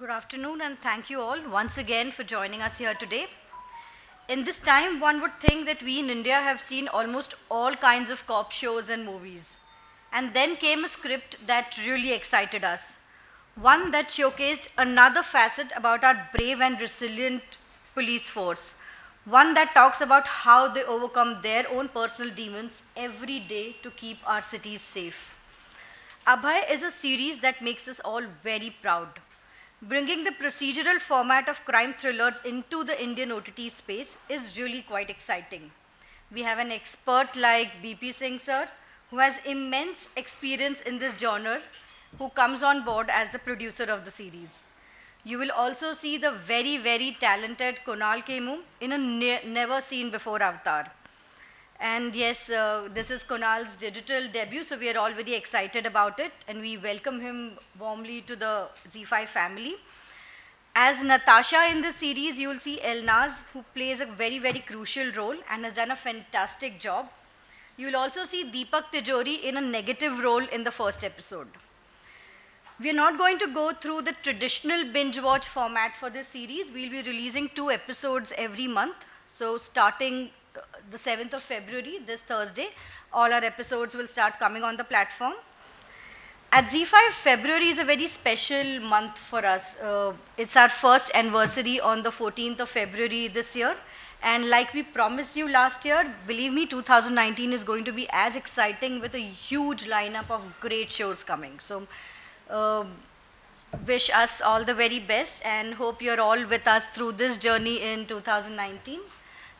Good afternoon and thank you all once again for joining us here today. In this time, one would think that we in India have seen almost all kinds of cop shows and movies. And then came a script that really excited us. One that showcased another facet about our brave and resilient police force. One that talks about how they overcome their own personal demons every day to keep our cities safe. Abhay is a series that makes us all very proud. Bringing the procedural format of crime thrillers into the Indian OTT space is really quite exciting. We have an expert like BP Singh sir, who has immense experience in this genre, who comes on board as the producer of the series. You will also see the very, very talented Kunal Khemu in a never seen before avatar. And yes, this is Kunal's digital debut, so we are all very excited about it, and we welcome him warmly to the ZEE5 family. As Natasha in this series, you will see Elnaz, who plays a very, very crucial role and has done a fantastic job. You will also see Deepak Tijori in a negative role in the first episode. We are not going to go through the traditional binge watch format for this series. We'll be releasing 2 episodes every month. So starting the 7th of February, this Thursday, all our episodes will start coming on the platform. At ZEE5, February is a very special month for us. It's our first anniversary on the 14th of February this year. And like we promised you last year, believe me, 2019 is going to be as exciting with a huge lineup of great shows coming. So wish us all the very best and hope you're all with us through this journey in 2019.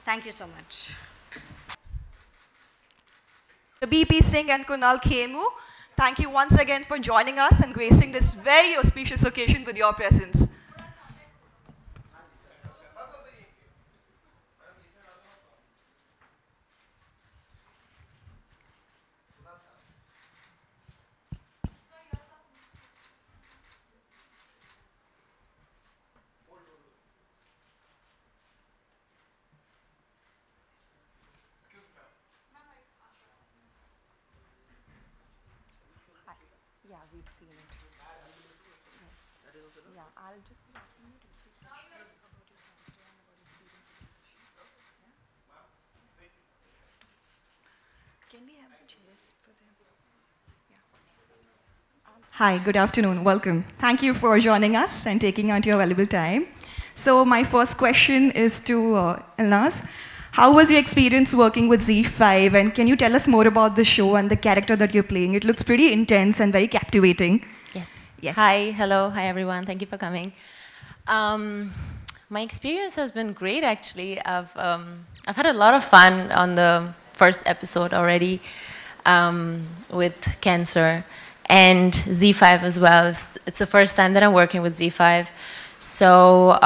Thank you so much. BP Singh and Kunal Khemu, thank you once again for joining us and gracing this very auspicious occasion with your presence. Yeah, we've seen it. Yes. Yeah, I'll just be asking you to repeat questions about your character and about experience in the show. Yeah? Can we have the chairs for them? Yeah. Hi, good afternoon. Welcome. Thank you for joining us and taking out your valuable time. So my first question is to Elnaz. How was your experience working with ZEE5, and can you tell us more about the show and the character that you're playing? It looks pretty intense and very captivating. Yes. Yes. Hi, hello, hi everyone. Thank you for coming. My experience has been great, actually. I've had a lot of fun on the first episode already with Cancer and ZEE5 as well. It's the first time that I'm working with ZEE5. So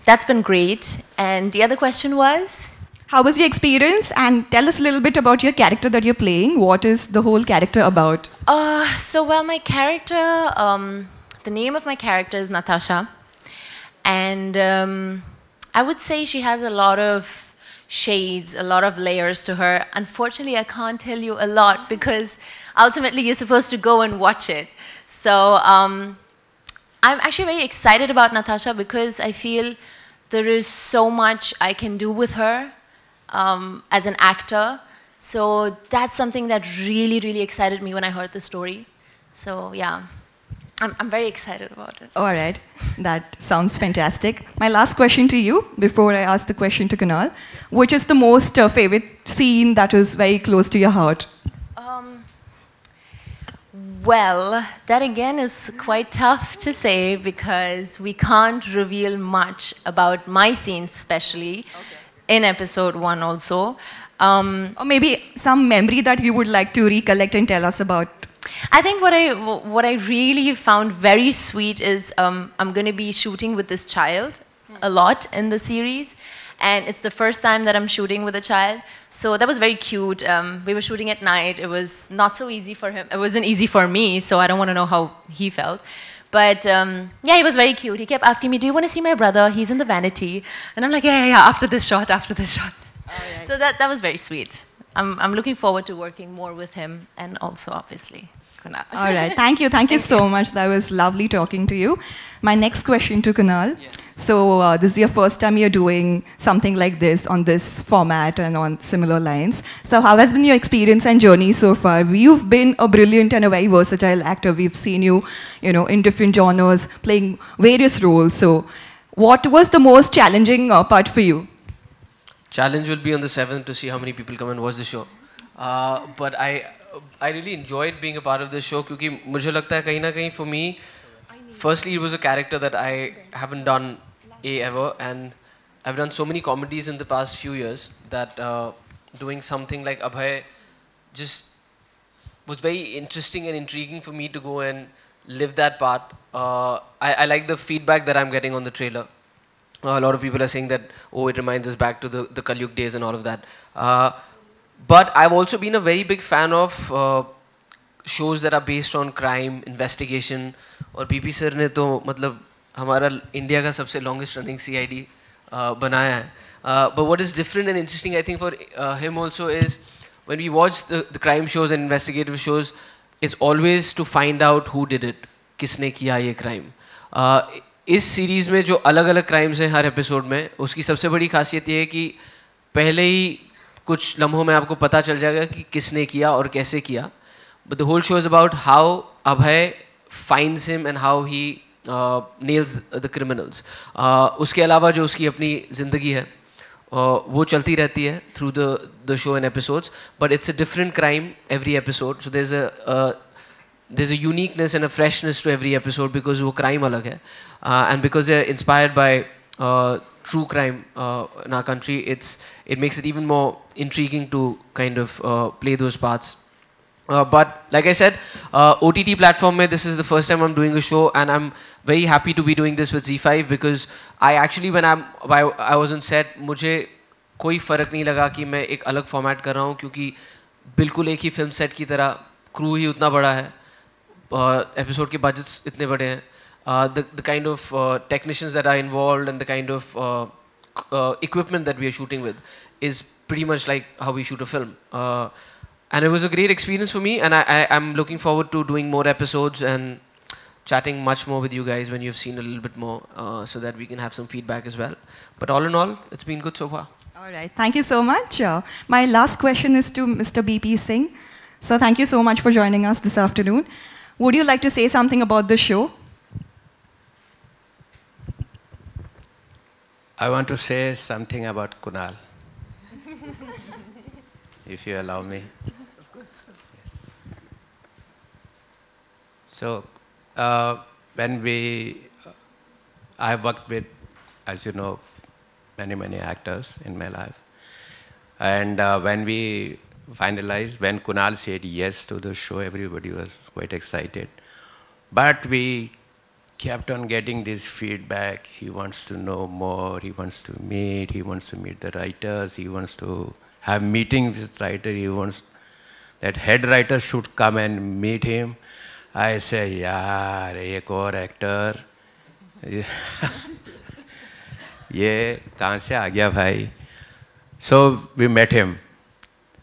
that's been great. And the other question was? How was your experience? And tell us a little bit about your character that you're playing. What is the whole character about? Well, my character, the name of my character is Natasha. And I would say she has a lot of shades, a lot of layers to her. Unfortunately, I can't tell you a lot because ultimately you're supposed to go and watch it. So I'm actually very excited about Natasha because I feel there is so much I can do with her. As an actor. So that's something that really, really excited me when I heard the story. So yeah, I'm very excited about it. All right, that sounds fantastic. My last question to you, before I ask the question to Kunal, which is the most favorite scene that is very close to your heart? Well, that again is quite tough to say because we can't reveal much about my scenes, especially. Okay. In episode 1 also. Or maybe some memory that you would like to recollect and tell us about. I think what I really found very sweet is I'm going to be shooting with this child a lot in the series. And it's the first time that I'm shooting with a child. So that was very cute. We were shooting at night. It was not so easy for him. It wasn't easy for me, so I don't want to know how he felt. But yeah, he was very cute. He kept asking me, do you want to see my brother? He's in the vanity. And I'm like, yeah, after this shot, after this shot. Oh, yeah. So that was very sweet. I'm looking forward to working more with him and also, obviously, Kunal. All right, thank you. Thank you so much. That was lovely talking to you. My next question to Kunal. Yes. So this is your first time you're doing something like this on this format and on similar lines. So how has been your experience and journey so far? You've been a brilliant and a very versatile actor. We've seen you, in different genres, playing various roles. So what was the most challenging part for you? Challenge will be on the 7th to see how many people come and watch the show. But I really enjoyed being a part of this show क्योंकि मुझे लगता है कहीं ना कहीं for me, firstly it was a character that I haven't done ever, and I've done so many comedies in the past few years that doing something like Abhay just was very interesting and intriguing for me to go and live that part. I like the feedback that I'm getting on the trailer. A lot of people are saying that, oh, it reminds us back to the Kalyug days and all of that. But I've also been a very big fan of shows that are based on crime, investigation. और PP sir ने तो मतलब हमारा India का सबसे longest running CID बनाया है. But what is different and interesting, I think, for him also is when we watch the crime shows and investigative shows, it's always to find out who did it, किसने किया ये crime. इस series में जो अलग अलग crimes हैं हर episode में, उसकी सबसे बड़ी खासियत ये है कि पहले ही कुछ लम्हों में आपको पता चल जाएगा कि किसने किया और कैसे किया. But the whole show is about how Abhay finds him and how he nails the criminals. उसके अलावा जो उसकी अपनी ज़िंदगी है वो चलती रहती है through the show and episodes, but it's a different crime every episode. So there's a uniqueness and a freshness to every episode because वो crime अलग है, and because they're inspired by true crime in our country, it makes it even more intriguing to kind of play those parts. But like I said, OTT platform mein, this is the first time I'm doing a show, and I'm very happy to be doing this with ZEE5 because I actually, when I was on set, मुझे कोई फ़र्क नहीं लगा कि मैं एक अलग format कर रहा हूँ क्योंकि बिल्कुल एक ही फिल्म सेट की तरह क्रू ही उतना बड़ा है, एपिसोड के बजट्स इतने बड़े हैं, the kind of technicians that are involved and the kind of equipment that we are shooting with is pretty much like how we shoot a film. And it was a great experience for me, and I'm looking forward to doing more episodes and chatting much more with you guys when you've seen a little bit more, so that we can have some feedback as well. But all in all, it's been good so far. All right, thank you so much. My last question is to Mr. BP Singh. So thank you so much for joining us this afternoon. Would you like to say something about the show? I want to say something about Kunal, if you allow me. Of course. Yes. So, when I worked with, as you know, many actors in my life. And when we finalized, when Kunal said yes to the show, everybody was quite excited. But we kept on getting this feedback. He wants to know more, he wants to meet the writers, he wants to have meetings with writer, he wants that head writer should come and meet him. I say, yaar, ek aur actor. Ye kahan se aa gaya bhai? So we met him.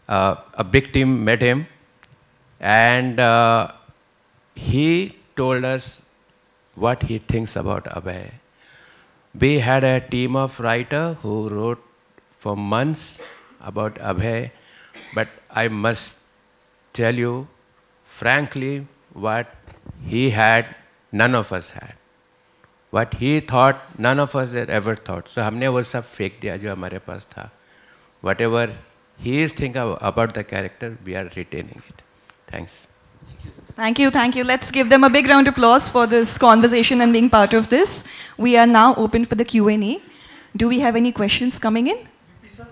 A big team met him, and he told us what he thinks about Abhay. We had a team of writers who wrote for months about Abhay, but I must tell you, frankly, what he had, none of us had. What he thought, none of us had ever thought. So हमने वो सब फेंक दिया जो हमारे पास था. Whatever he is thinking about the character, we are retaining it. Thanks. Thank you, thank you. Let's give them a big round of applause for this conversation and being part of this. We are now open for the Q&A. Do we have any questions coming in? Sir,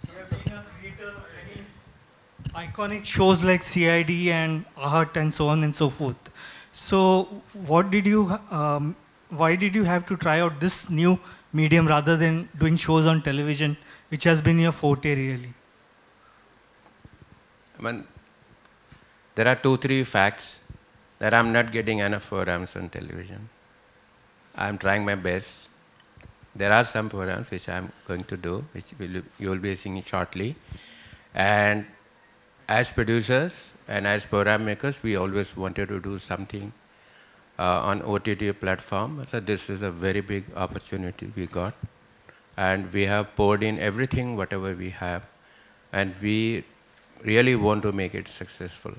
you have been a creator of many iconic shows like CID and Art and so on and so forth. So, why did you have to try out this new medium rather than doing shows on television, which has been your forte really? I mean, there are 2-3 facts that I'm not getting enough programs on television. I'm trying my best. There are some programs which I'm going to do, which you will be seeing shortly. And as producers and as program makers, we always wanted to do something on OTT platform. So this is a very big opportunity we got. And we have poured in everything, whatever we have. And we really want to make it successful.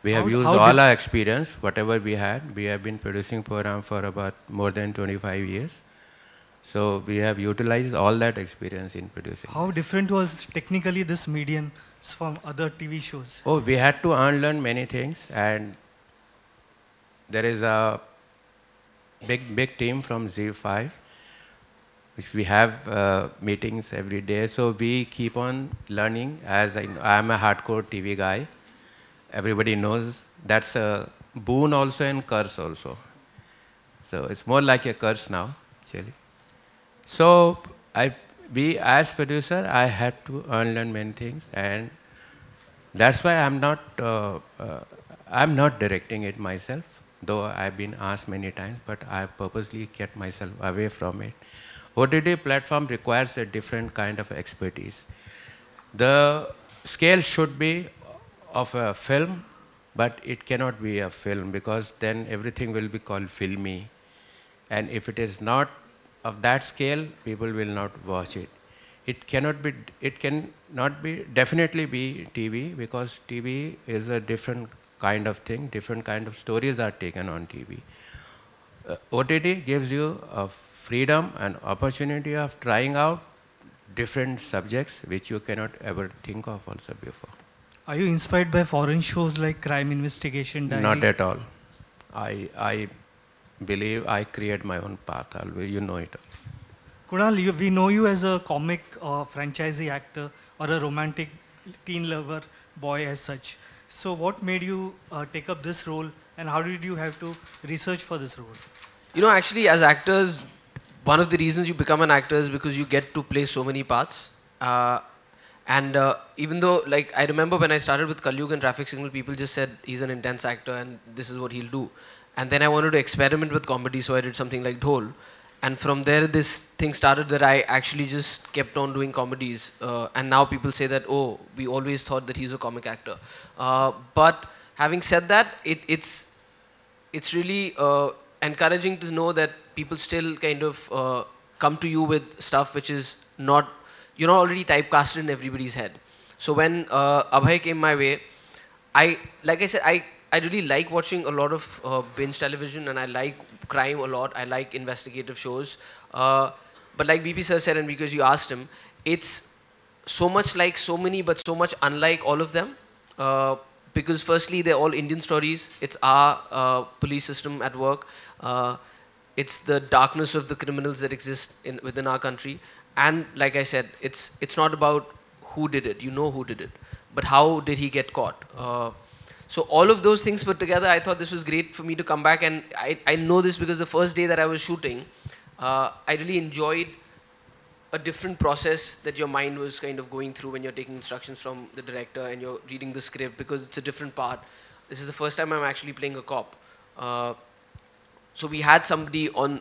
We have used all our experience, whatever we had. We have been producing program for about more than 25 years. So we have utilized all that experience in producing. How different was technically this medium from other TV shows? Oh, we had to unlearn many things, and there is a big team from ZEE5, which we have meetings every day. So we keep on learning. As I am a hardcore TV guy, everybody knows that's a boon also and curse also. So it's more like a curse now, actually. So as producer, I had to unlearn many things, and that's why I'm not directing it myself, though I've been asked many times, but I purposely kept myself away from it. OTT platform requires a different kind of expertise. The scale should be of a film, but it cannot be a film because then everything will be called filmy. And if it is not of that scale, people will not watch it. It cannot be, definitely be TV, because TV is a different kind of thing, different kind of stories are taken on TV. OTT gives you a freedom and opportunity of trying out different subjects which you cannot ever think of also before. Are you inspired by foreign shows like Crime Investigation Diary? Not at all. I believe I create my own path. You know it. Kunal, we know you as a comic or franchisee actor or a romantic teen lover boy as such. So what made you take up this role, and how did you have to research for this role? You know, actually, as actors, one of the reasons you become an actor is because you get to play so many parts. Even though, like, I remember when I started with Kalyug and Traffic Signal, people just said he's an intense actor and this is what he'll do. And then I wanted to experiment with comedy, so I did something like Dhol. And from there, this thing started that I actually just kept on doing comedies. And now people say that, oh, we always thought that he's a comic actor. But having said that, it's really encouraging to know that people still kind of come to you with stuff which is not, you're not already typecasted in everybody's head. So when Abhay came my way, like I said, I really like watching a lot of binge television, and I like crime a lot. I like investigative shows. But like BP sir said, and because you asked him, it's so much like so many, but so much unlike all of them. Because firstly, they're all Indian stories. It's our police system at work. It's the darkness of the criminals that exist within our country. And like I said, it's not about who did it. You know who did it. But how did he get caught? So all of those things put together, I thought this was great for me to come back. And I know this because the first day that I was shooting, I really enjoyed a different process that your mind was kind of going through when you're taking instructions from the director and you're reading the script, because it's a different part. This is the first time I'm actually playing a cop. So we had somebody on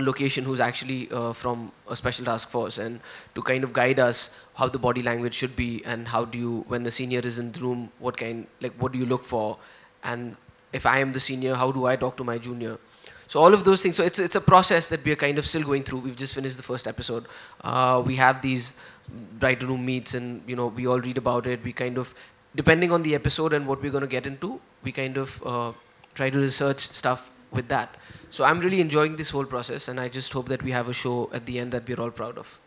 location who's actually from a special task force, and to kind of guide us how the body language should be, and how do you, when the senior is in the room, what do you look for, and if I am the senior, how do I talk to my junior? So all of those things. So it's a process that we are kind of still going through. We've just finished the first episode. We have these writer room meets, and we all read about it. We kind of, depending on the episode and what we're going to get into, we kind of try to research stuff with that. So I'm really enjoying this whole process, and I just hope that we have a show at the end that we're all proud of.